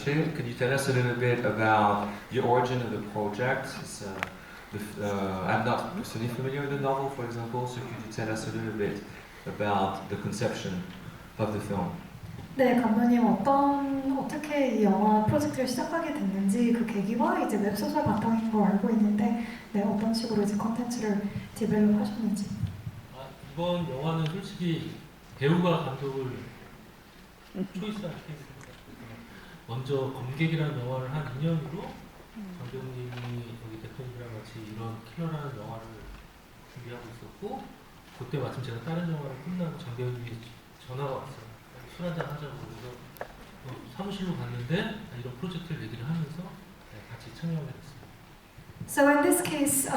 budget. Could you tell us a little bit about the origin of the project? I'm not personally familiar with the novel, for example, so could you tell us a little bit about the conception of the film? 네, 감독님 어떻게 이 영화 프로젝트를 시작하게 됐는지 그 계기와 이제 웹소설 바탕인 걸 알고 있는데 네, 어떤 식으로 이제 컨텐츠를 디벨롭 하셨는지. 이번 영화는 솔직히 배우가 감독을 초이스한 케이스입니다. 먼저 검객이라는 영화를 한 2년으로 감독님이 여기 대표님이랑 같이 이런 킬러라는 영화를 준비하고 있었고 그때 마침 제가 다른 영화를 끝나고 장 배우님이 전화가 왔어요. 술 한잔 하자고. 그래서 사무실로 갔는데 이런 프로젝트를 얘기를 하면서 같이 참여하게 됐습니다. So in this case,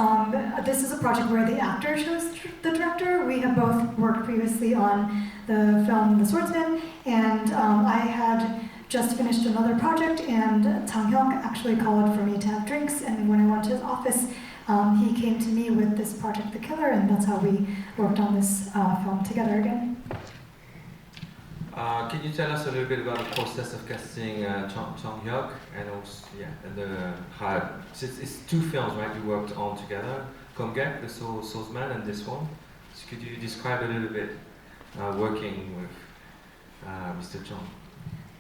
this is a project where the actor shows the director. We have both worked previously on the film The Swordsman, and I had just finished another project, and Jang Hyuk actually called for me to have drinks, and when I went to his office, he came to me with this project, The Killer, and that's how we worked on this film together again. Can you tell us a little bit about the process of casting Jang Hyuk and also it's two films, right? You worked on together, Komgek, The Swordsman, and this one. So could you describe a little bit working with Mr. Jang?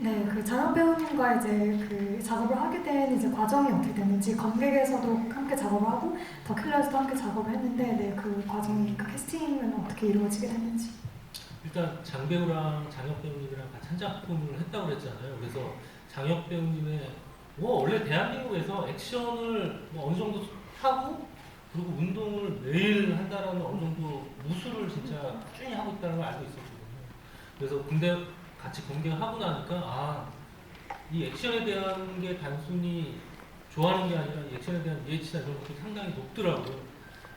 네, 그 장혁 배우님과 이제 그 작업을 하게 된 이제 과정이 어떻게 됐는지 검객에서도 함께 작업을 하고 더 킬러에서도 함께 작업을 했는데 네, 그 과정이 그 캐스팅은 어떻게 이루어지게 됐는지. 일단 장 배우랑 장혁 배우님이랑 같이 한 작품을 했다고 그랬잖아요. 그래서 장혁 배우님의 원래 대한민국에서 액션을 어느 정도 하고 그리고 운동을 매일 한다라는 어느 정도 무술을 진짜 꾸준히 하고 있다는 걸 알고 있었거든요. 그래서 근데 같이 공개하고 나니까 이 액션에 대한 게 단순히 좋아하는 게 아니라 이 액션에 대한 이해치나 이런 것도 상당히 높더라고요.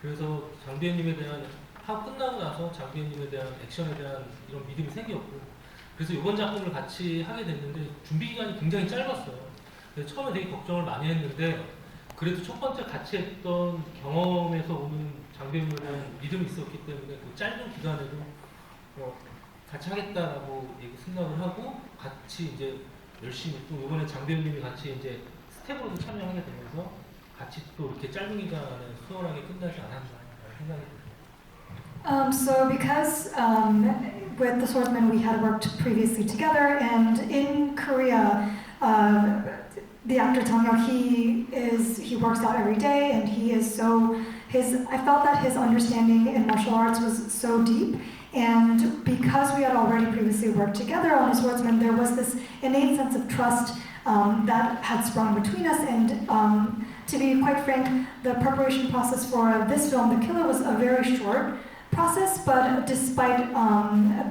그래서 장 배우님에 대한 하고 끝나고 나서 장 배우님에 대한 액션에 대한 이런 믿음이 생겼고 그래서 이번 작품을 같이 하게 됐는데 준비 기간이 굉장히 짧았어요. 그래서 처음에 되게 걱정을 많이 했는데 그래도 첫 번째 같이 했던 경험에서 오는 장 배우님에 대한 믿음이 있었기 때문에 그 짧은 기간에도 같이 하겠다라고 생각을 하고 같이 이제 열심히 또 이번에 장 배우님이 같이 이제 스텝으로도 참여하게 되면서 같이 또 이렇게 짧은 기간에 수월하게 끝나지 않았나 생각이 듭니다. So because with The Swordsman we had worked previously together, and in Korea, the actor Jang Hyuk, he works out every day, and I felt that his understanding in martial arts was so deep, and because we had already previously worked together on The Swordsman, there was this innate sense of trust that had sprung between us, and to be quite frank, the preparation process for this film, The Killer, was a very short process, but despite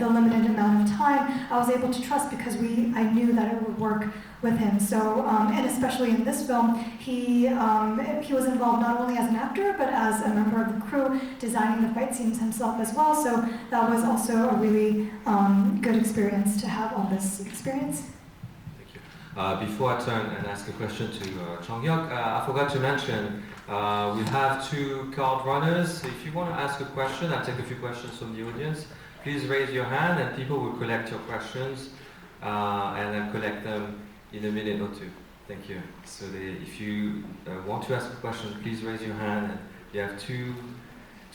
the limited amount of time, I was able to trust because I knew that it would work with him. So, and especially in this film, he was involved not only as an actor, but as a member of the crew, designing the fight scenes himself as well. So that was also a really good experience to have all this experience. Before I turn and ask a question to Jang Hyuk, I forgot to mention we have two card runners. So if you want to ask a question, I'll take a few questions from the audience. Please raise your hand and people will collect your questions and then collect them in a minute or two. Thank you. So if you want to ask a question, please raise your hand. And you have two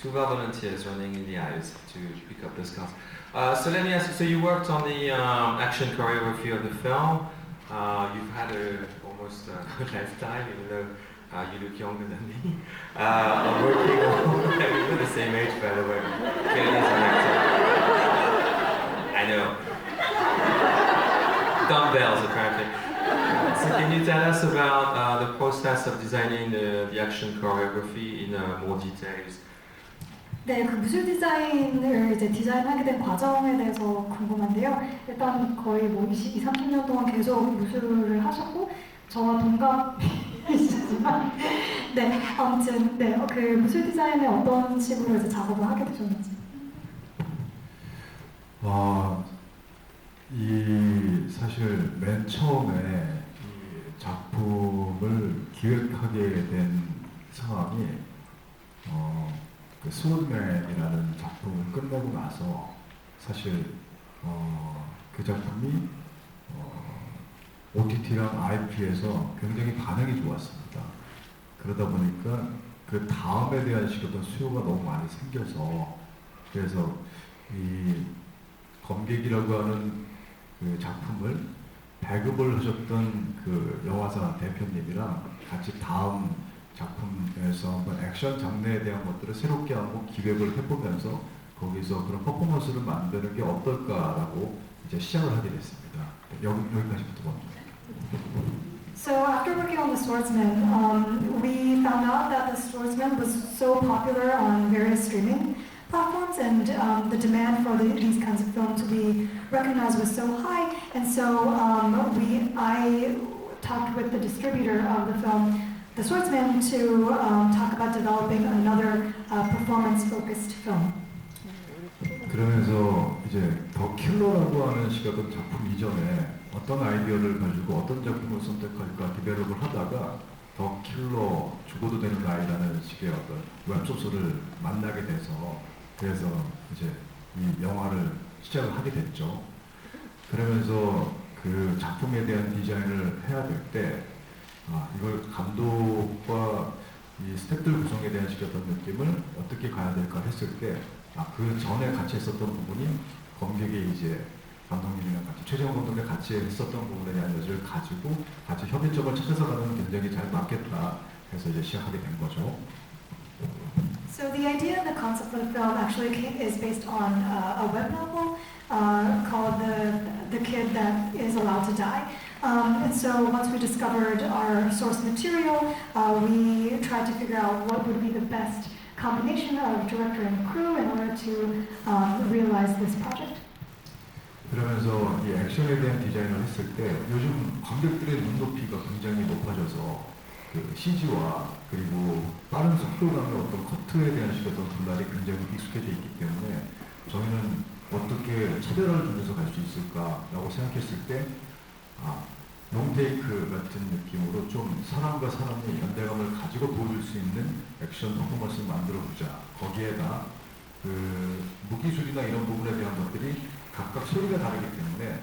volunteers running in the aisles to pick up those cards. So let me ask you, so you worked on the action choreography of the film. You've had almost a lifetime, even though you look younger than me. I'm working on, we're the same age, by the way. Kelly is an actor. I know. Dumbbells, apparently. So can you tell us about the process of designing the action choreography in more details? 네, 그 무술 디자인을 이제 디자인하게 된 과정에 대해서 궁금한데요. 일단 거의 30년 동안 계속 무술을 하셨고 저와 동갑이시지만 네, 아무튼 네, 그 무술 디자인에 어떤 식으로 이제 작업을 하게 되셨는지. 사실 맨 처음에 이 작품을 기획하게 된 상황이 그 스워드맨이라는 작품을 끝내고 나서 사실 그 작품이 OTT랑 IP에서 굉장히 반응이 좋았습니다. 그러다 보니까 그 다음에 대한 어떤 수요가 너무 많이 생겨서 그래서 이 검객이라고 하는 그 작품을 배급을 하셨던 그 영화사 대표님이랑 같이 다음 작품에서 한번 액션 장르에 대한 것들을 새롭게 한번 기획을 해보면서 거기서 그런 퍼포먼스를 만드는 게 어떨까라고 이제 시작을 하게 됐습니다. 여기까지부터 봅니다. So after working on The Swordsman, we found out that The Swordsman was so popular on various streaming platforms, and the demand for these kinds of films we recognized was so high. And so I talked with the distributor of the film, The Swordsman, to talk about developing another performance-focused film. 그러면서 이제 더 킬러라고 하는 시각은 작품 이전에 어떤 아이디어를 가지고 어떤 작품을 선택할까 디벨롭을 하다가 더 킬러 죽어도 되는 아이라는 식의 어떤 웹소설을 만나게 돼서 그래서 이제 이 영화를 시작을 하게 됐죠. 그러면서 그 작품에 대한 디자인을 해야 될 때 이걸 감독과 이 스태프들 구성에 대한 식의 어떤 느낌을 어떻게 가야 될까 했을 때 그 전에 같이 했었던 부분이 검객이 이제 감독님이랑 같이 최재훈 감독과 같이 했었던 부분에 대한 여지를 가지고 같이 협의점을 찾아서 가는 굉장히 잘 맞겠다 해서 이제 시작하게 된 거죠. So the idea and the concept for the film actually is based on a web novel called The Kid That Is Allowed to Die. And so once we discovered our source material, we tried to figure out what would be the best combination of director and crew in order to realize this project. 그러면서 이 액션에 대한 디자인을 했을 때 요즘 관객들의 눈높이가 굉장히 높아져서 그 CG와 그리고 빠른 속도감의 어떤 커트에 대한 어떤 분할이 굉장히 익숙해져 있기 때문에 저희는 어떻게 차별화를 주면서 갈 수 있을까라고 생각했을 때 롱테이크 같은 느낌으로 좀 사람과 사람의 연대감을 가지고 보여줄 수 있는 액션 퍼포먼스를 만들어보자. 거기에다 그 무기술이나 이런 부분에 대한 것들이 각각 소리가 다르기 때문에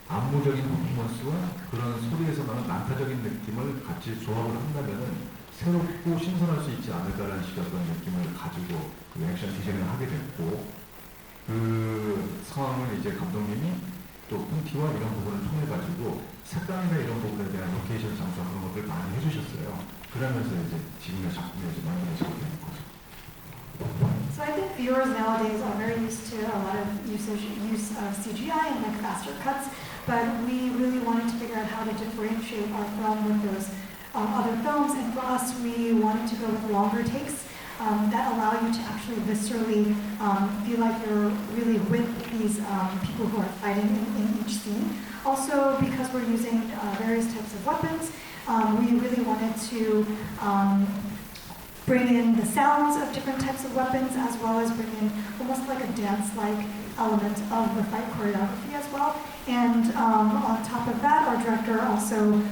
안무적인 퍼포먼스와 그런 소리에서 나는 난타적인 느낌을 같이 조합을 한다면은 새롭고 신선할 수 있지 않을까라는 식의 어떤 느낌을 가지고 그 액션 디자인을 하게 됐고 그 상황을 이제 감독님이 또 pun티와 이런 부분을 통해 가지고 색감이나 이런 부분에 대한 로케이션 장소 그런 것들 많이 해주셨어요. 그러면서 이제 지금의 작품이 이제 만들어지게 된 거죠. So I think viewers nowadays are very used to a lot of use of CGI and like faster cuts, but we really wanted to figure out how to differentiate our film with those other films, and for us we wanted to go with longer takes that allow you to actually viscerally feel like you're really with these people who are fighting in each scene. Also, because we're using various types of weapons, we really wanted to bring in the sounds of different types of weapons, as well as bring in almost like a dance-like element of the fight choreography as well. And on top of that, our director also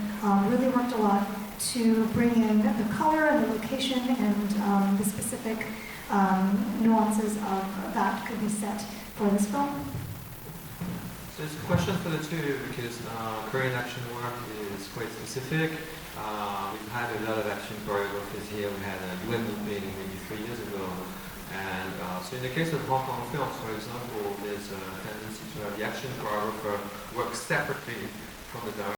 really worked a lot to bring in the color and the location and the specific nuances of that could be set for this film. So it's a question for the two because Korean action work is quite specific. We've had a lot of action choreographers here. We had a UN meeting maybe 3 years ago. And so in the case of Hong Kong films, for example, there's a tendency to have the action choreographer work separately from the director.